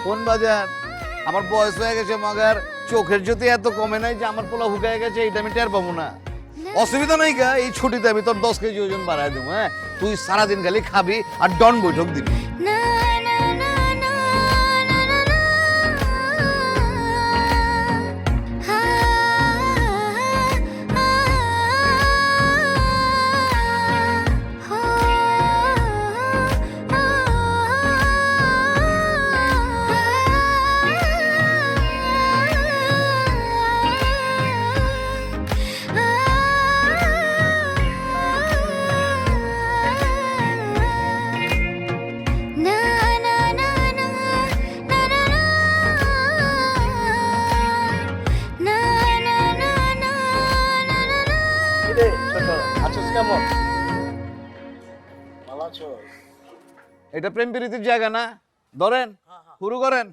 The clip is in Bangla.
কোন বাজার আমার বয়স হয়ে গেছে মগার চোখের জ্যোতি এত কমে নাই যে আমার পোলা হুকায় গেছে এইটা আমি টের পাবো না। অসুবিধা নাই গা, এই ছুটিতে আমি তোর 10 কেজি ওজন বাড়ায় দেবো। হ্যাঁ, তুই সারাদিন খালি খাবি আর ডন বৈঠক দিবি। এটা প্রেম প্রীতির জায়গা না, ধরেন শুরু করেন।